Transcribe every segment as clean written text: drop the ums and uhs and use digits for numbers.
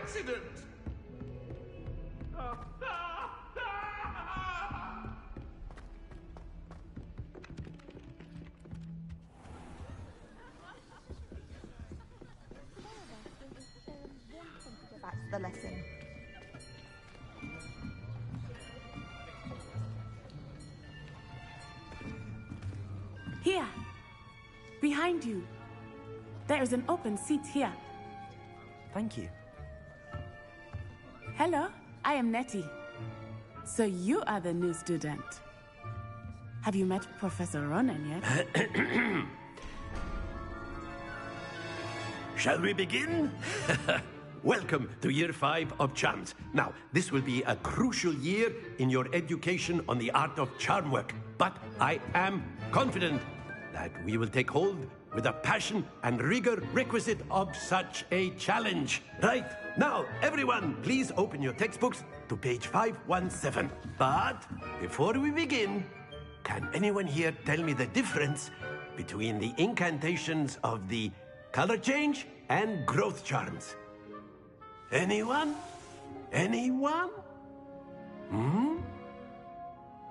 accident! That's the lesson. Here, behind you. There is an open seat here. Thank you. Hello, I am Nettie. So you are the new student. Have you met Professor Ronan yet? Shall we begin? Welcome to Year 5 of Charms. Now, this will be a crucial year in your education on the art of charm work. But I am confident that we will take hold with the passion and rigor requisite of such a challenge. Right, now, everyone, please open your textbooks to page 517. But before we begin, can anyone here tell me the difference between the incantations of the color change and growth charms? Anyone? Anyone?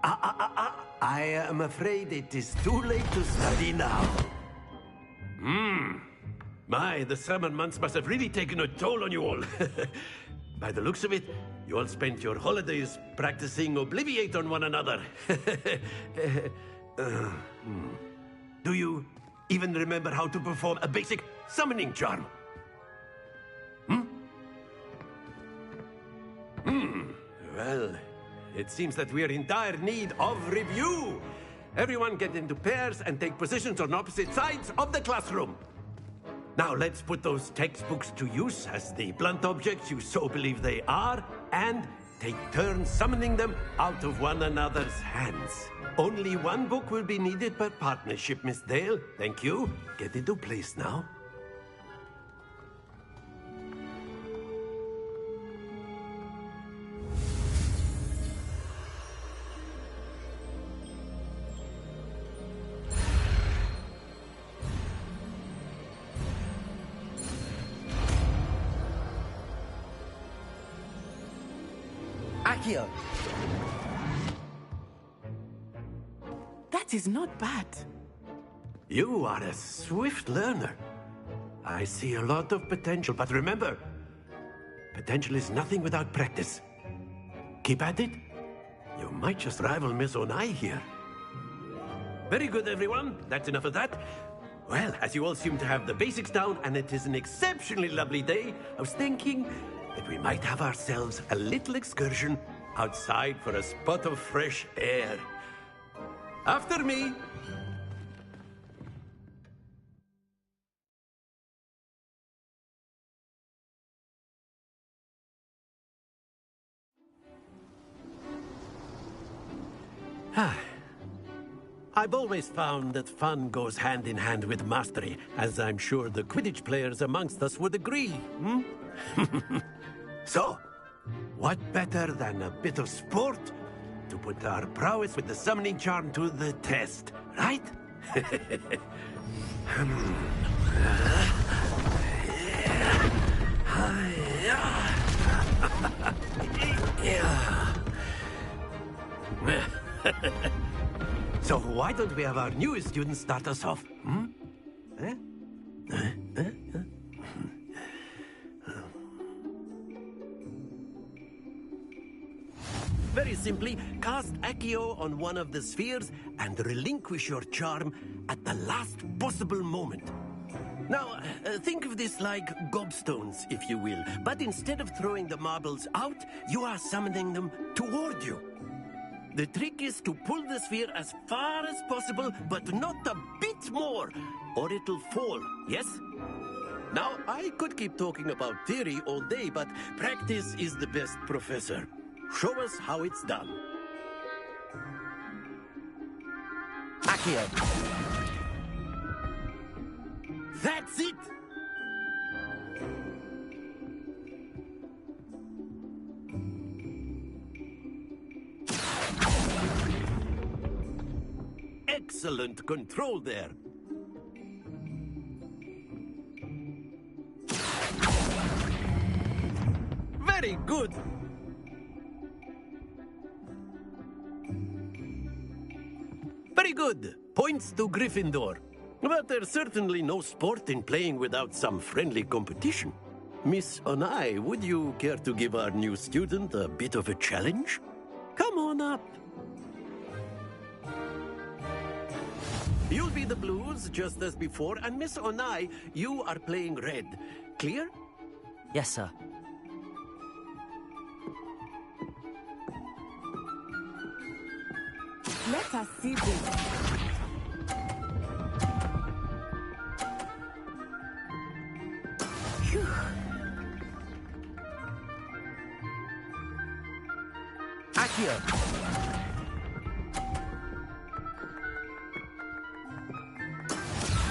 I am afraid it is too late to study now. My, the summer months must have really taken a toll on you all. By the looks of it, you all spent your holidays practicing Obliviate on one another. Do you even remember how to perform a basic summoning charm? Well, it seems that we are in dire need of review. Everyone get into pairs and take positions on opposite sides of the classroom. Now let's put those textbooks to use as the blunt objects you so believe they are, and take turns summoning them out of one another's hands. Only one book will be needed per partnership, Miss Dale. Thank you. Get into place now. Accio! That is not bad. You are a swift learner. I see a lot of potential, but remember, potential is nothing without practice. Keep at it. You might just rival Miss Onai here. Very good, everyone. That's enough of that. Well, as you all seem to have the basics down, and it is an exceptionally lovely day, I was thinking that we might have ourselves a little excursion outside for a spot of fresh air. After me. I've always found that fun goes hand in hand with mastery, as I'm sure the Quidditch players amongst us would agree. So, what better than a bit of sport to put our prowess with the summoning charm to the test, right? So why don't we have our newest student start us off? Very simply, cast Accio on one of the spheres and relinquish your charm at the last possible moment. Now, think of this like gobstones, if you will, but instead of throwing the marbles out, you are summoning them toward you. The trick is to pull the sphere as far as possible, but not a bit more, or it'll fall, yes? Now, I could keep talking about theory all day, but practice is the best professor. Show us how it's done. Accio! That's it! Excellent control there. Very good. Very good. Points to Gryffindor. But there's certainly no sport in playing without some friendly competition. Miss Onai, would you care to give our new student a bit of a challenge? Come on up. You'll be the blues, just as before, and Miss Onai, you are playing red. Clear? Yes, sir. Let us see this. Phew. Accio.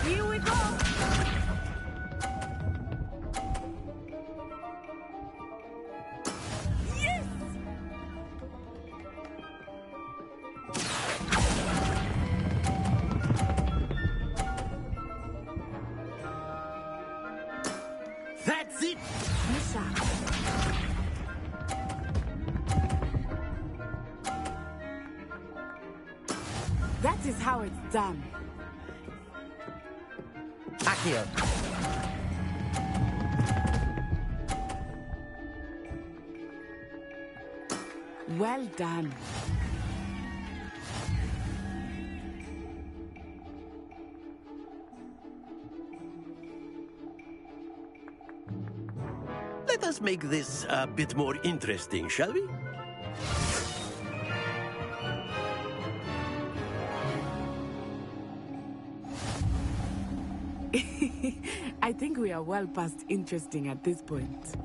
Here we go. Yes! That's it! Misha. That is how it's done. Accio. Well done. Let us make this a bit more interesting, shall we? I think we are well past interesting at this point.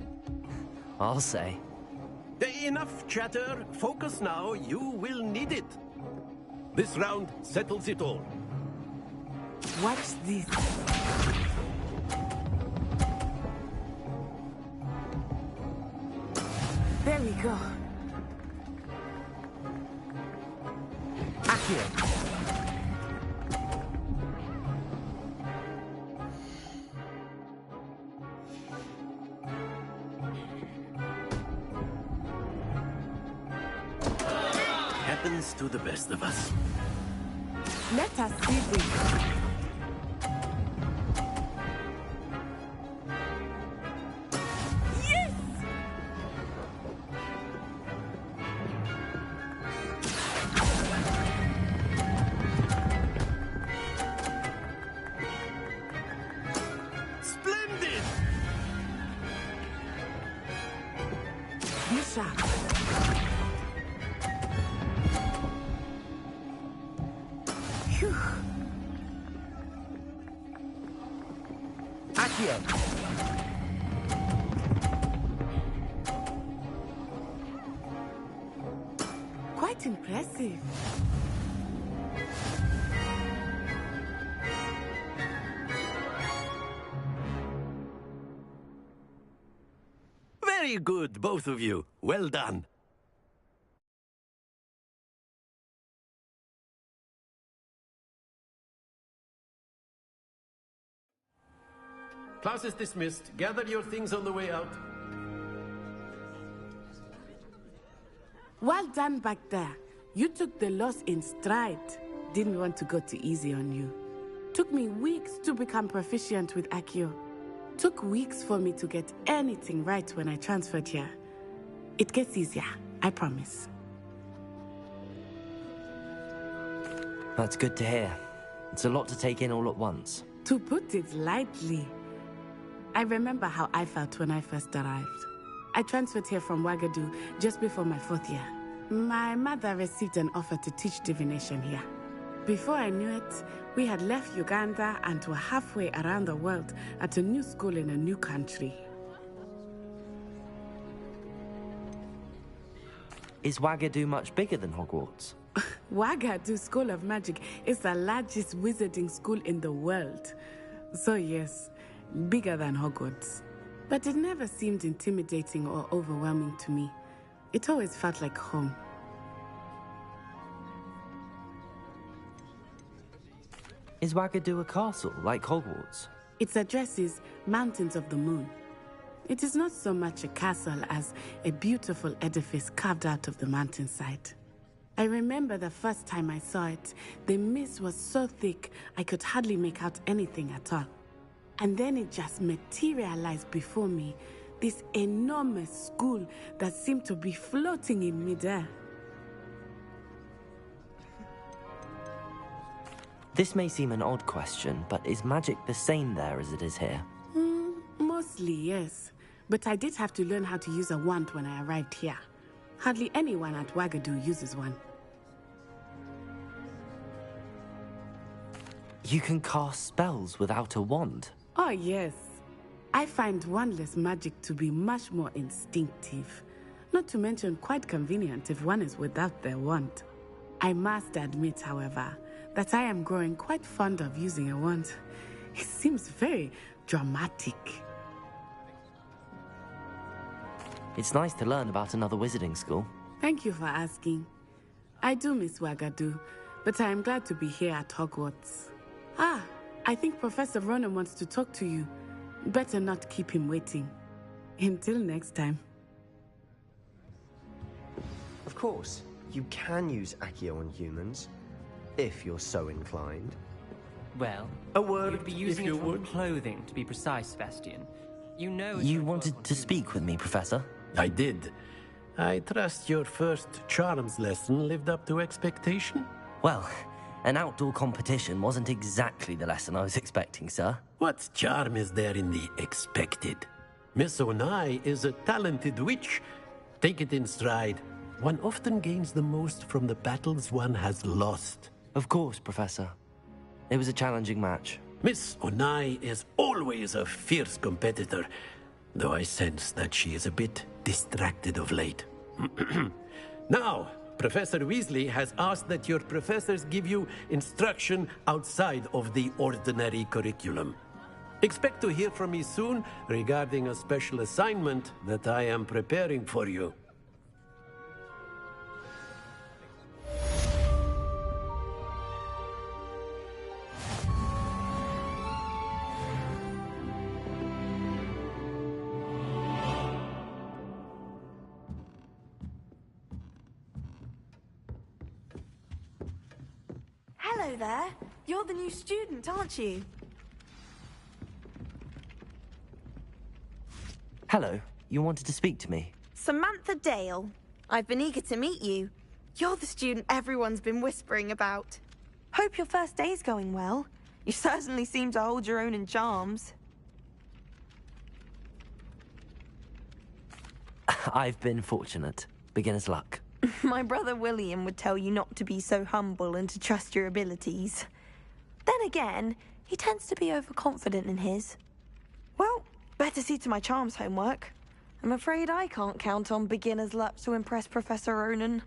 I'll say. Enough chatter. Focus now. You will need it. This round settles it all. Watch this. There we go. Accio. Happens to the best of us. Let us see this. Yes! Splendid! Misha. Phew. Accio. Quite impressive. Very good, both of you. Well done. Class is dismissed. Gather your things on the way out. Well done back there. You took the loss in stride. Didn't want to go too easy on you. Took me weeks to become proficient with Accio. Took weeks for me to get anything right when I transferred here. It gets easier, I promise. That's good to hear. It's a lot to take in all at once. To put it lightly, I remember how I felt when I first arrived. I transferred here from Ouagadougou just before my 4th year. My mother received an offer to teach divination here. Before I knew it, we had left Uganda and were halfway around the world at a new school in a new country. Is Ouagadougou much bigger than Hogwarts? Ouagadougou School of Magic is the largest wizarding school in the world. So yes, bigger than Hogwarts. But it never seemed intimidating or overwhelming to me. It always felt like home. Is Ouagadougou a castle, like Hogwarts? Its address is Mountains of the Moon. It is not so much a castle as a beautiful edifice carved out of the mountainside. I remember the first time I saw it, the mist was so thick I could hardly make out anything at all. And then it just materialized before me, this enormous school that seemed to be floating in midair. This may seem an odd question, but is magic the same there as it is here? Mostly, yes. But I did have to learn how to use a wand when I arrived here. Hardly anyone at Wagadu uses one. You can cast spells without a wand? Oh, yes. I find wandless magic to be much more instinctive. Not to mention quite convenient if one is without their wand. I must admit, however, that I am growing quite fond of using a wand. It seems very dramatic. It's nice to learn about another wizarding school. Thank you for asking. I do miss Wagadu, but I am glad to be here at Hogwarts. Ah, I think Professor Ronan wants to talk to you. Better not keep him waiting. Until next time. Of course, you can use Accio on humans, if you're so inclined. Well, A word, you'd be using if it you on would. clothing, to be precise, Sebastian. You know... You wanted to speak with me, Professor? I did. I trust your first charms lesson lived up to expectation? Well, an outdoor competition wasn't exactly the lesson I was expecting, sir. What charm is there in the expected? Miss Onai is a talented witch. Take it in stride. One often gains the most from the battles one has lost. Of course, Professor. It was a challenging match. Miss Onai is always a fierce competitor, though I sense that she is a bit distracted of late. Now, Professor Weasley has asked that your professors give you instruction outside of the ordinary curriculum. Expect to hear from me soon regarding a special assignment that I am preparing for you. Hello there. You're the new student, aren't you? Hello, you wanted to speak to me? Samantha Dale. I've been eager to meet you. You're the student everyone's been whispering about. Hope your first day's going well. You certainly seem to hold your own in charms. I've been fortunate. Beginner's luck. My brother William would tell you not to be so humble and to trust your abilities. Then again, he tends to be overconfident in his. Well, better see to my charms homework. I'm afraid I can't count on beginner's luck to impress Professor Ronan.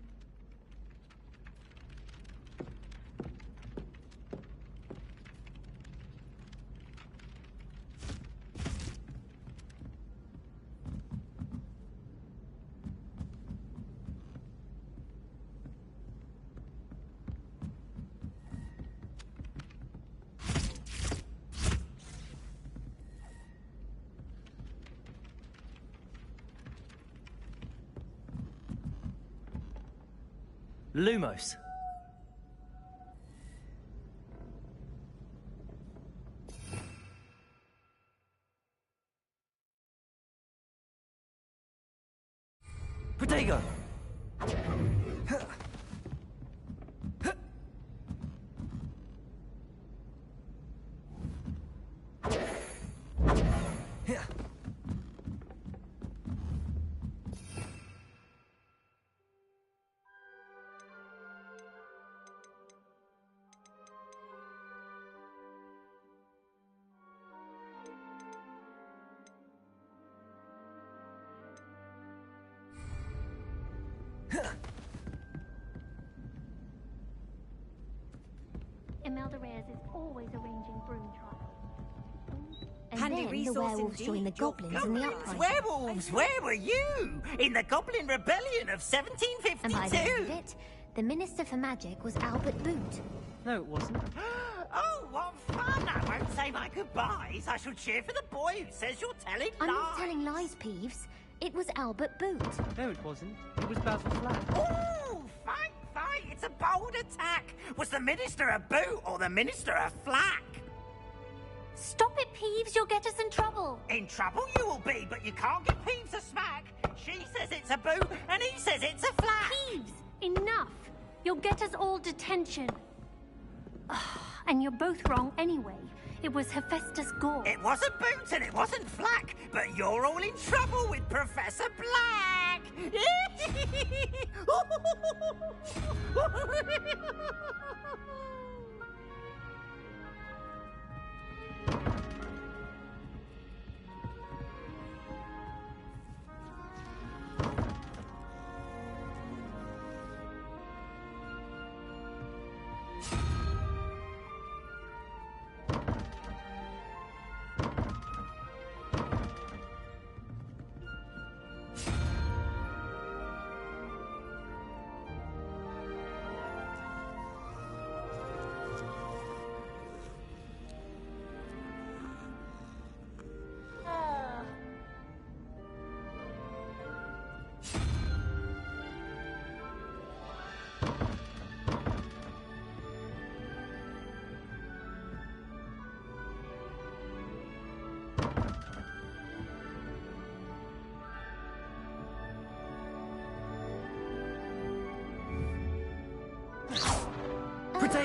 Lumos. Protego. Imelda Reyes is always arranging broom trials. And Handy then the resource werewolves indeed. join the Your goblins in the goblins, uprising. werewolves, where were you? In the Goblin Rebellion of And by the end of 1752? it, the Minister for Magic was Albert Boot. No, it wasn't. Oh, what fun! I won't say my goodbyes. I shall cheer for the boy who says you're telling I'm lies. not telling lies, Peeves. It was Albert Boot. No, it wasn't. It was Basil Flack. Ooh, fight, fight! It's a bold attack. Was the Minister a boot or the Minister a flack? Stop it, Peeves. You'll get us in trouble. In trouble you will be, but you can't give Peeves a smack. She says it's a boot, and he says it's a flack. Peeves, enough. You'll get us all detention. And you're both wrong anyway. It was Hephaestus Gore. It wasn't boot and it wasn't flack, but you're all in trouble with Professor Black.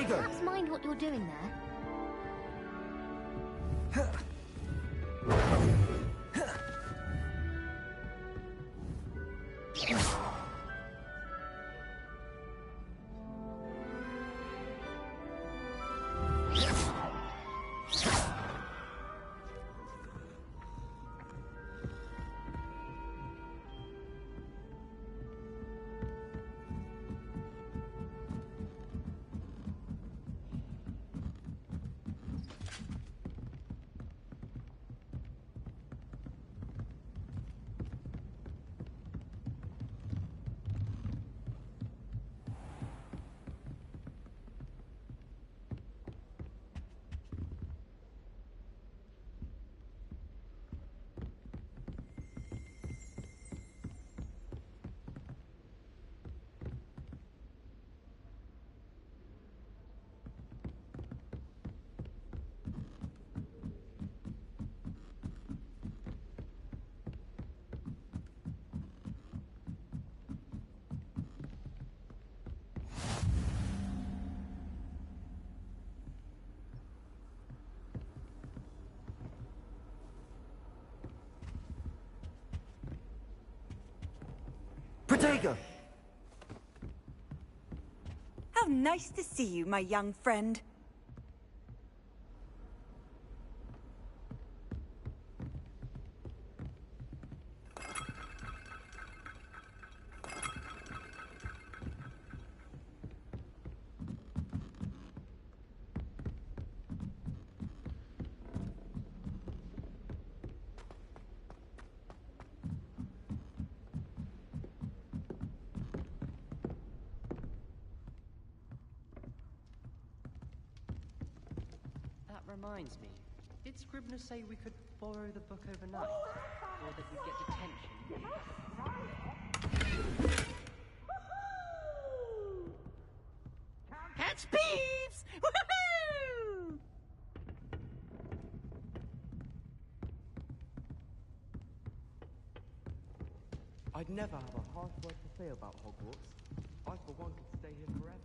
Perhaps mind what you're doing there. Protego! How nice to see you, my young friend. That reminds me. Did Scribner say we could borrow the book overnight? Or that we'd get detention? Catch Peeves! Woohoo! I'd never have a harsh word to say about Hogwarts. I, for one, could stay here forever.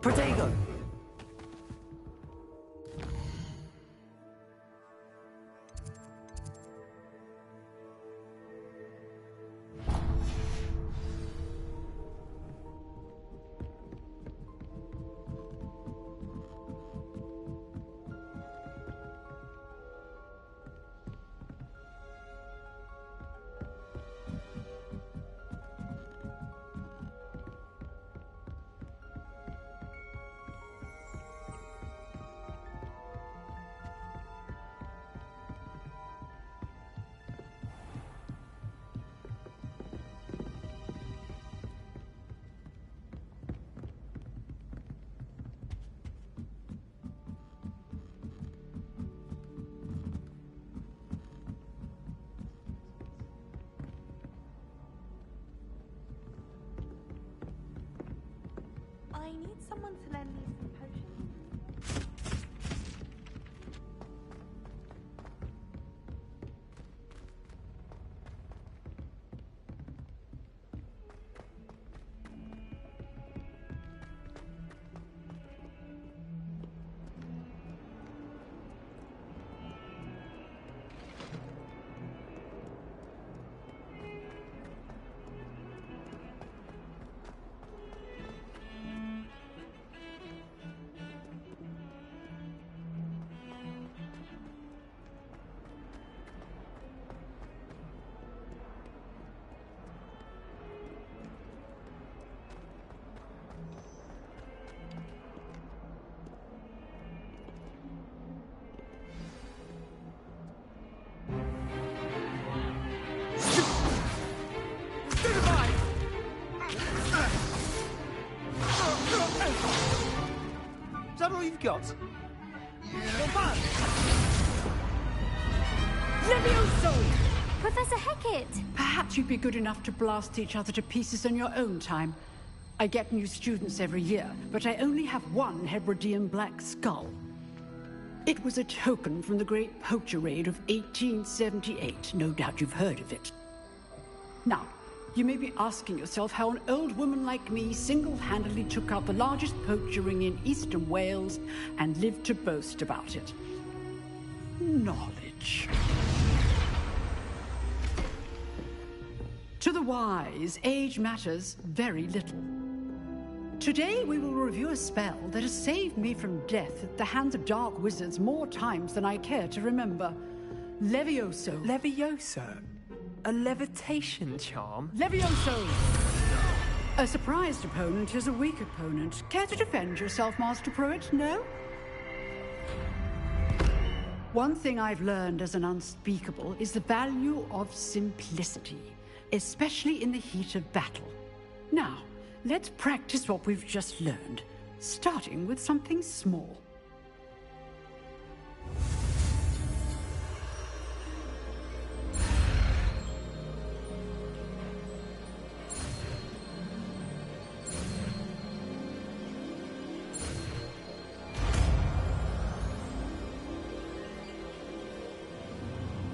Protego! I need someone to lend me some potions. Is that all you've got? Levioso! Professor Hecat! Perhaps you'd be good enough to blast each other to pieces in your own time. I get new students every year, but I only have one Hebridean black skull. It was a token from the Great Poacher Raid of 1878. No doubt you've heard of it. Now, you may be asking yourself how an old woman like me single-handedly took out the largest poacher ring in eastern Wales and lived to boast about it. Knowledge. To the wise, age matters very little. Today we will review a spell that has saved me from death at the hands of dark wizards more times than I care to remember. Levioso. Levioso? A levitation charm? Levioso! A surprised opponent is a weak opponent. Care to defend yourself, Master Pruitt? No? One thing I've learned as an unspeakable is the value of simplicity, especially in the heat of battle. Now, let's practice what we've just learned, starting with something small.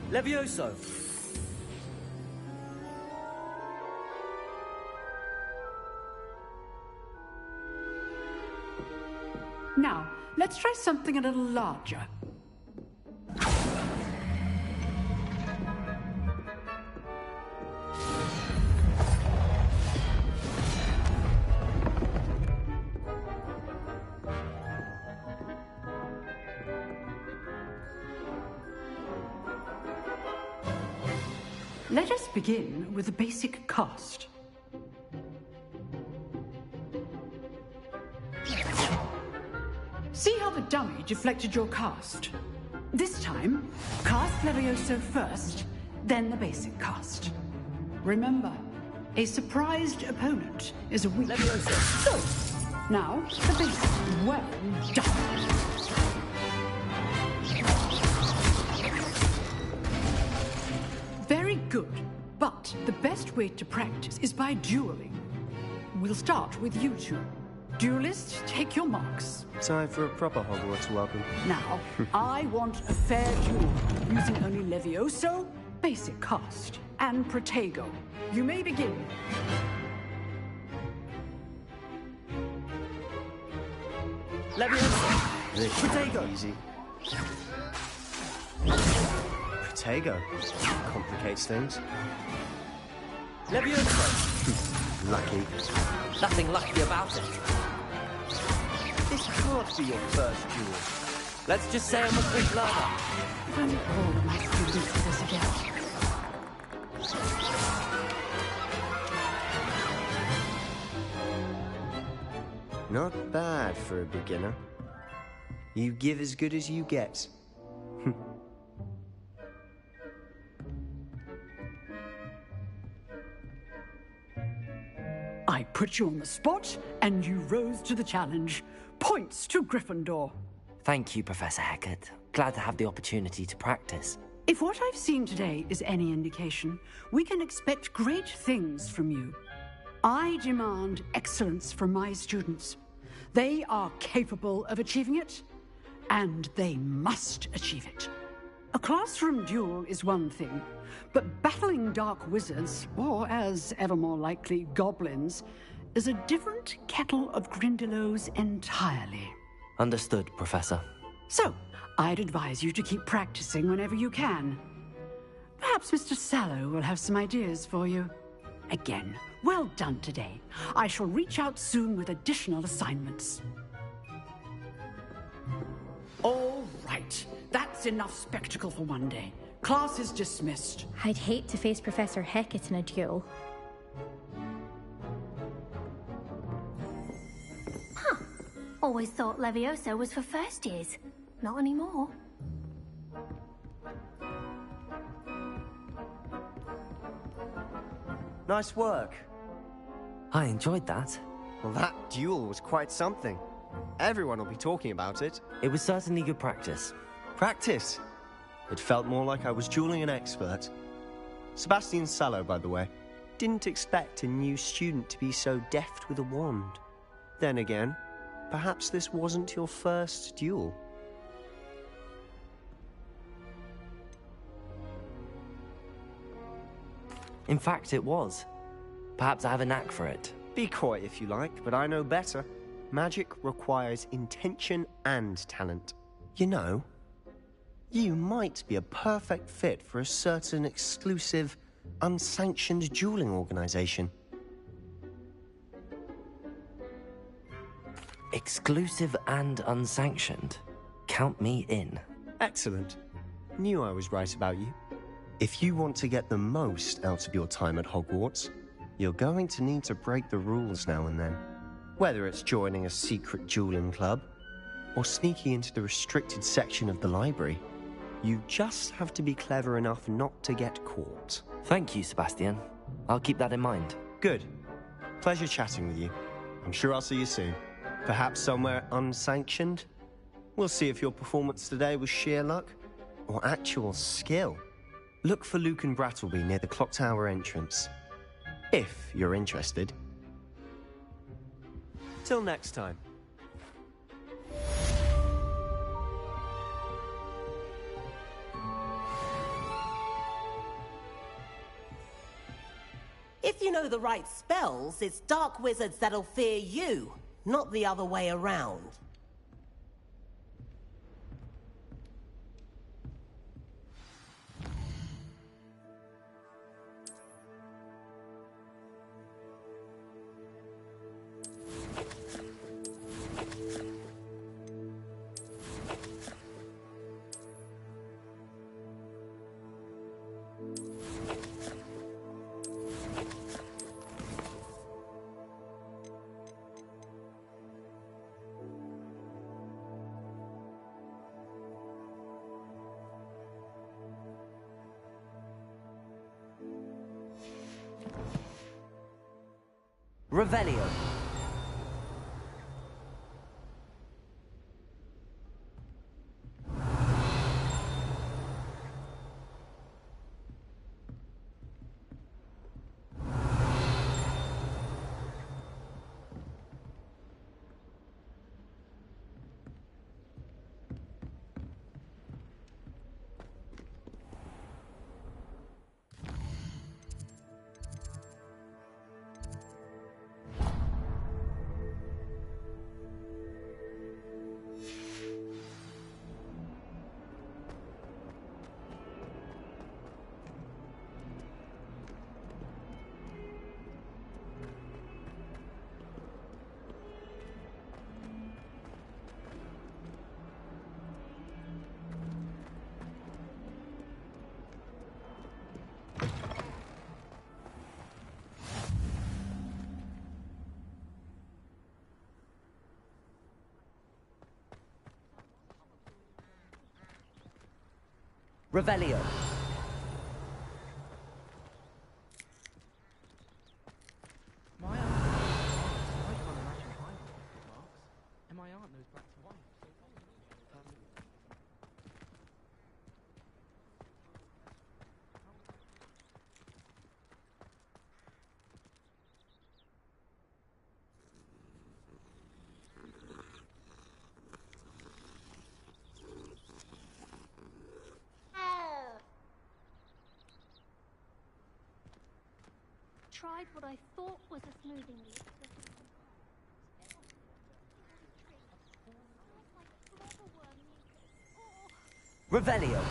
Levioso! Now, let's try something a little larger. Let us begin with the basic cast. See how the dummy deflected your cast? This time, cast Levioso first, then the basic cast. Remember, a surprised opponent is a weak... Levioso! So, now, the basic. Well done. Very good, but the best way to practice is by dueling. We'll start with you two. Duelists, take your marks. Time for a proper Hogwarts welcome. Now, I want a fair duel, using only Levioso, basic cast, and Protego. You may begin. Leviosa! This Protego! is easy. Protego. Complicates things. Leviosa! Lucky. Nothing lucky about it. This can't be your first duel. Let's just say I'm a quick learner. If only all of my students did this again. Not bad for a beginner. You give as good as you get. I put you on the spot, and you rose to the challenge. Points to Gryffindor. Thank you, Professor Hecat. Glad to have the opportunity to practice. If what I've seen today is any indication, we can expect great things from you. I demand excellence from my students. They are capable of achieving it, and they must achieve it. A classroom duel is one thing, but battling dark wizards, or as ever more likely, goblins, is a different kettle of Grindylows entirely. Understood, Professor. So, I'd advise you to keep practicing whenever you can. Perhaps Mr. Sallow will have some ideas for you. Again, well done today. I shall reach out soon with additional assignments. All right. That's enough spectacle for one day. Class is dismissed. I'd hate to face Professor Hecat in a duel. Huh. Always thought Leviosa was for first years. Not anymore. Nice work. I enjoyed that. Well, that duel was quite something. Everyone will be talking about it. It was certainly good practice. Practice? It felt more like I was dueling an expert. Sebastian Sallow, by the way. Didn't expect a new student to be so deft with a wand. Then again, perhaps this wasn't your first duel. In fact, it was. Perhaps I have a knack for it. Be coy if you like, but I know better. Magic requires intention and talent. You know, you might be a perfect fit for a certain exclusive, unsanctioned dueling organization. Exclusive and unsanctioned. Count me in. Excellent. Knew I was right about you. If you want to get the most out of your time at Hogwarts, you're going to need to break the rules now and then. Whether it's joining a secret dueling club, or sneaking into the restricted section of the library, you just have to be clever enough not to get caught. Thank you, Sebastian. I'll keep that in mind. Good. Pleasure chatting with you. I'm sure I'll see you soon. Perhaps somewhere unsanctioned? We'll see if your performance today was sheer luck, or actual skill. Look for Luke and Brattleby near the clock tower entrance. If you're interested. Till next time. If you know the right spells, it's dark wizards that'll fear you, not the other way around. Revelio. Revelio. My aunt, I can't imagine hiding the marks. And my aunt knows Black's wife. Tried what I thought was a smoothing lead. Revelio.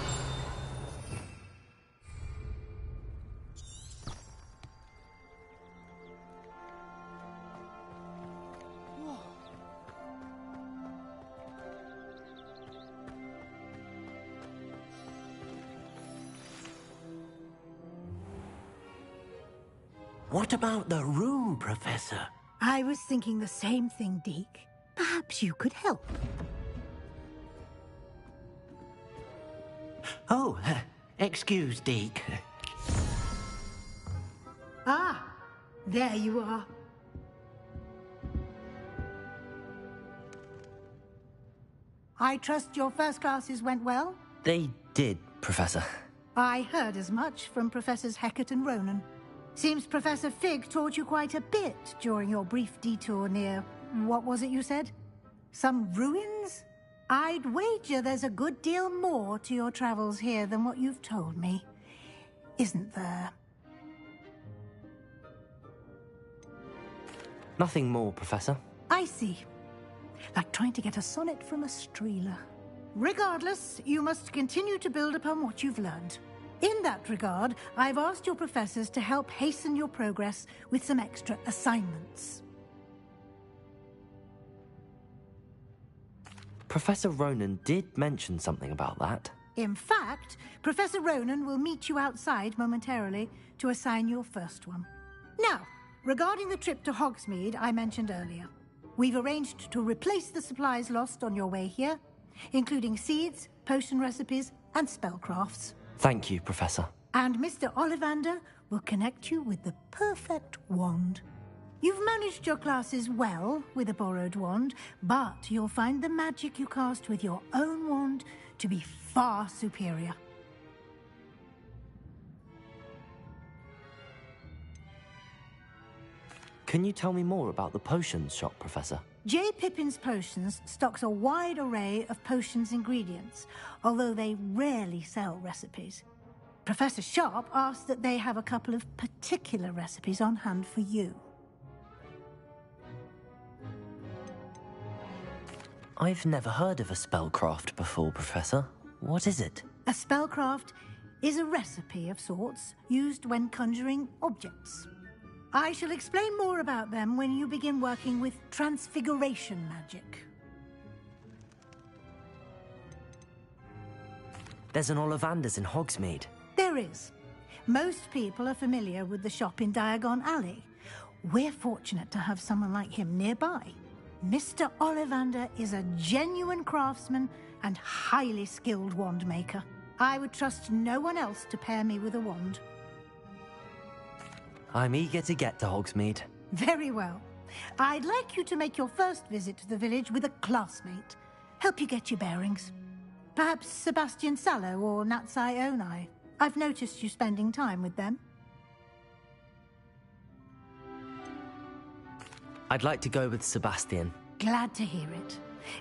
What about the room, Professor? I was thinking the same thing, Deke. Perhaps you could help. Oh, excuse, Deke. Ah, there you are. I trust your first classes went well? They did, Professor. I heard as much from Professors Hecat and Ronan. Seems Professor Fig taught you quite a bit during your brief detour near... what was it you said? Some ruins? I'd wager there's a good deal more to your travels here than what you've told me. Isn't there? Nothing more, Professor. I see. Like trying to get a sonnet from a streeler. Regardless, you must continue to build upon what you've learned. In that regard, I've asked your professors to help hasten your progress with some extra assignments. Professor Ronan did mention something about that. In fact, Professor Ronan will meet you outside momentarily to assign your first one. Now, regarding the trip to Hogsmeade I mentioned earlier, we've arranged to replace the supplies lost on your way here, including seeds, potion recipes, and spellcrafts. Thank you, Professor. And Mr. Ollivander will connect you with the perfect wand. You've managed your classes well with a borrowed wand, but you'll find the magic you cast with your own wand to be far superior. Can you tell me more about the potions shop, Professor? J. Pippin's Potions stocks a wide array of potions ingredients, although they rarely sell recipes. Professor Sharp asked that they have a couple of particular recipes on hand for you. I've never heard of a spellcraft before, Professor. What is it? A spellcraft is a recipe of sorts used when conjuring objects. I shall explain more about them when you begin working with transfiguration magic. There's an Ollivander's in Hogsmeade. There is. Most people are familiar with the shop in Diagon Alley. We're fortunate to have someone like him nearby. Mr. Ollivander is a genuine craftsman and highly skilled wand maker. I would trust no one else to pair me with a wand. I'm eager to get to Hogsmeade. Very well. I'd like you to make your first visit to the village with a classmate. Help you get your bearings. Perhaps Sebastian Sallow or Natsai Onai. I've noticed you spending time with them. I'd like to go with Sebastian. Glad to hear it.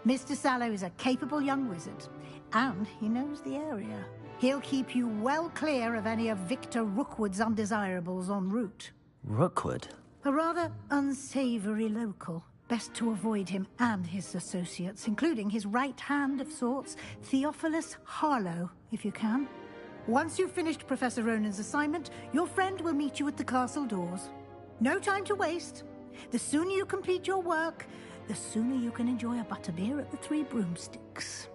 Mr. Sallow is a capable young wizard, and he knows the area. He'll keep you well clear of any of Victor Rookwood's undesirables en route. Rookwood? A rather unsavory local. Best to avoid him and his associates, including his right hand of sorts, Theophilus Harlow, if you can. Once you've finished Professor Ronan's assignment, your friend will meet you at the castle doors. No time to waste. The sooner you complete your work, the sooner you can enjoy a butterbeer at the Three Broomsticks.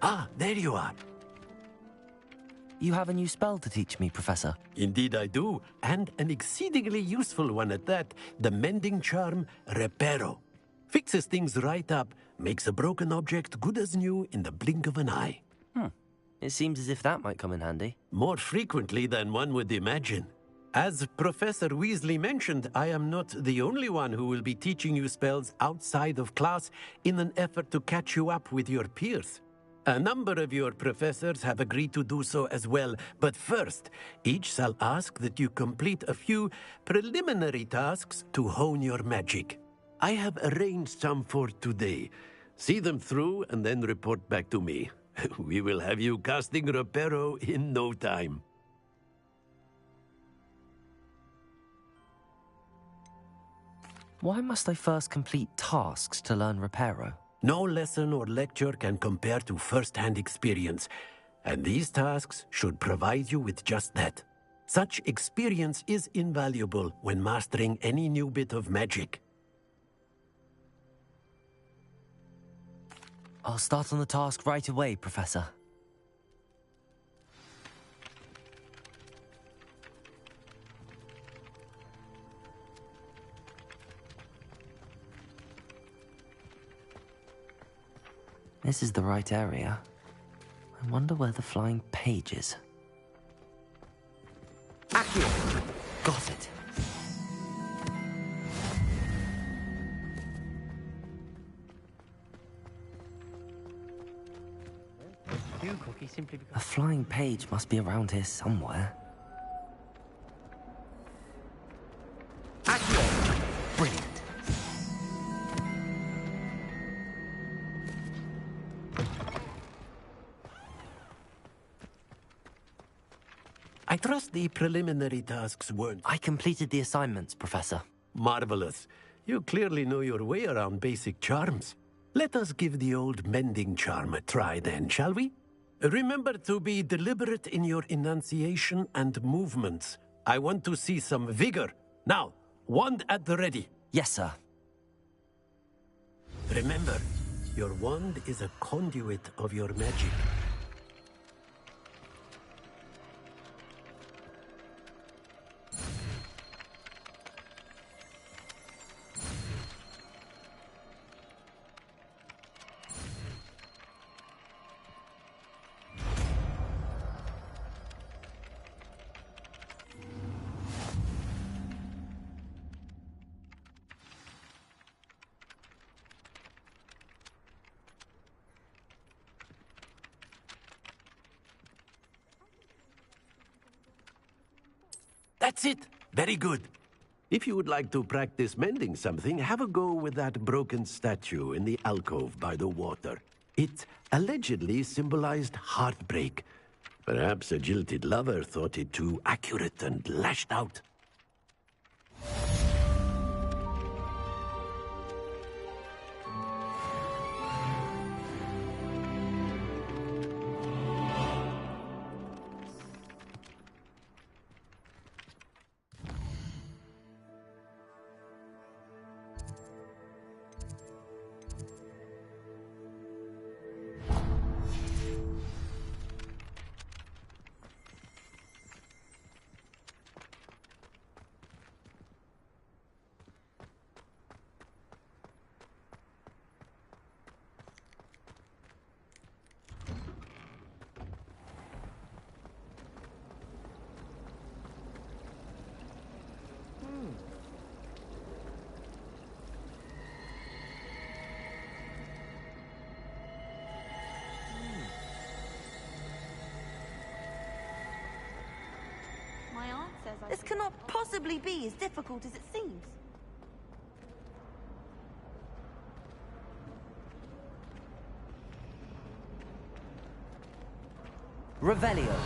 Ah, there you are. You have a new spell to teach me, Professor. Indeed I do, and an exceedingly useful one at that. The mending charm, Reparo. Fixes things right up, makes a broken object good as new in the blink of an eye. It seems as if that might come in handy. More frequently than one would imagine. As Professor Weasley mentioned, I am not the only one who will be teaching you spells outside of class in an effort to catch you up with your peers. A number of your professors have agreed to do so as well, but first, each shall ask that you complete a few preliminary tasks to hone your magic. I have arranged some for today. See them through and then report back to me. We will have you casting Reparo in no time. Why must I first complete tasks to learn Reparo? No lesson or lecture can compare to first-hand experience, and these tasks should provide you with just that. Such experience is invaluable when mastering any new bit of magic. I'll start on the task right away, Professor. This is the right area. I wonder where the flying page is. Accio! Got it. A flying page must be around here somewhere. Accio! Brilliant. I trust the preliminary tasks weren't... I completed the assignments, Professor. Marvelous. You clearly know your way around basic charms. Let us give the old mending charm a try then, shall we? Remember to be deliberate in your enunciation and movements. I want to see some vigor. Now, wand at the ready. Yes, sir. Remember, your wand is a conduit of your magic. That's it. Very good. If you would like to practice mending something, have a go with that broken statue in the alcove by the water. It allegedly symbolized heartbreak. Perhaps a jilted lover thought it too accurate and lashed out. This cannot possibly be as difficult as it seems. Revelio.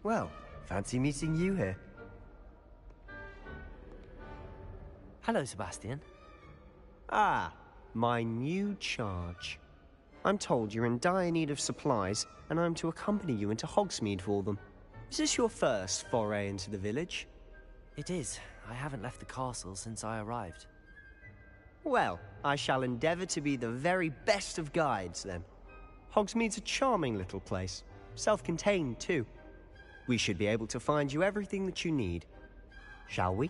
Well, fancy meeting you here. Hello, Sebastian. Ah, my new charge. I'm told you're in dire need of supplies, and I'm to accompany you into Hogsmeade for them. Is this your first foray into the village? It is. I haven't left the castle since I arrived. Well, I shall endeavour to be the very best of guides, then. Hogsmeade's a charming little place. Self-contained, too. We should be able to find you everything that you need. Shall we?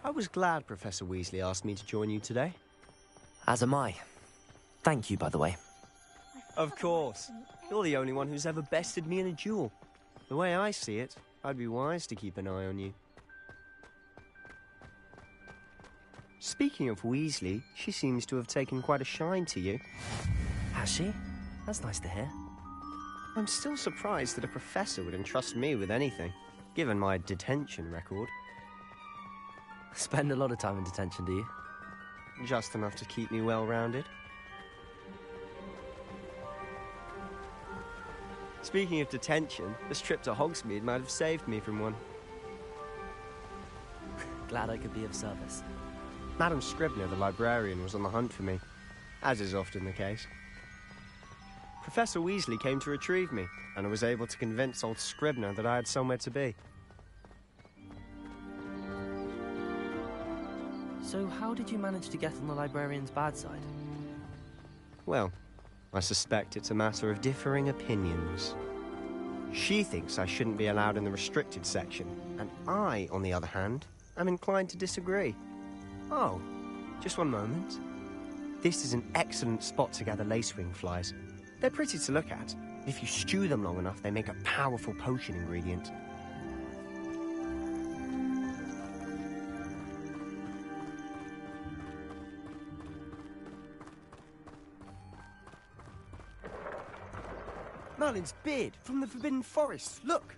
I was glad Professor Weasley asked me to join you today. As am I. Thank you, by the way. Of course. You're the only one who's ever bested me in a duel. The way I see it, I'd be wise to keep an eye on you. Speaking of Weasley, she seems to have taken quite a shine to you. Has she? That's nice to hear. I'm still surprised that a professor would entrust me with anything, given my detention record. Spend a lot of time in detention, do you? Just enough to keep me well-rounded. Speaking of detention, this trip to Hogsmeade might have saved me from one. Glad I could be of service. Madam Scribner, the librarian, was on the hunt for me, as is often the case. Professor Weasley came to retrieve me, and I was able to convince old Scribner that I had somewhere to be. So how did you manage to get on the librarian's bad side? Well, I suspect it's a matter of differing opinions. She thinks I shouldn't be allowed in the restricted section, and I, on the other hand, am inclined to disagree. Oh, just one moment. This is an excellent spot to gather lacewing flies. They're pretty to look at. If you stew them long enough, they make a powerful potion ingredient. Merlin's beard from the Forbidden Forest. Look!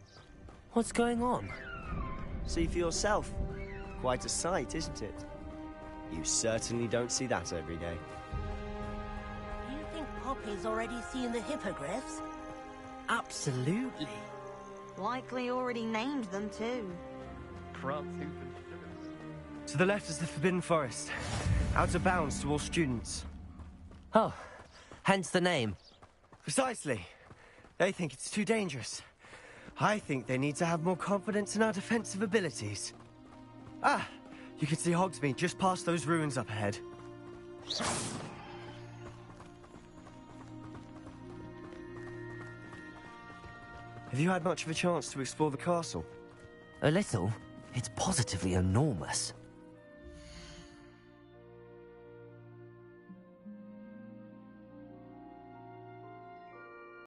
What's going on? See for yourself. Quite a sight, isn't it? You certainly don't see that every day. You think Poppy's already seen the hippogriffs? Absolutely. Likely already named them too. To the left is the Forbidden Forest. Out of bounds to all students. Oh, hence the name. Precisely. They think it's too dangerous. I think they need to have more confidence in our defensive abilities. Ah, you can see Hogsmeade just past those ruins up ahead. Have you had much of a chance to explore the castle? A little. It's positively enormous.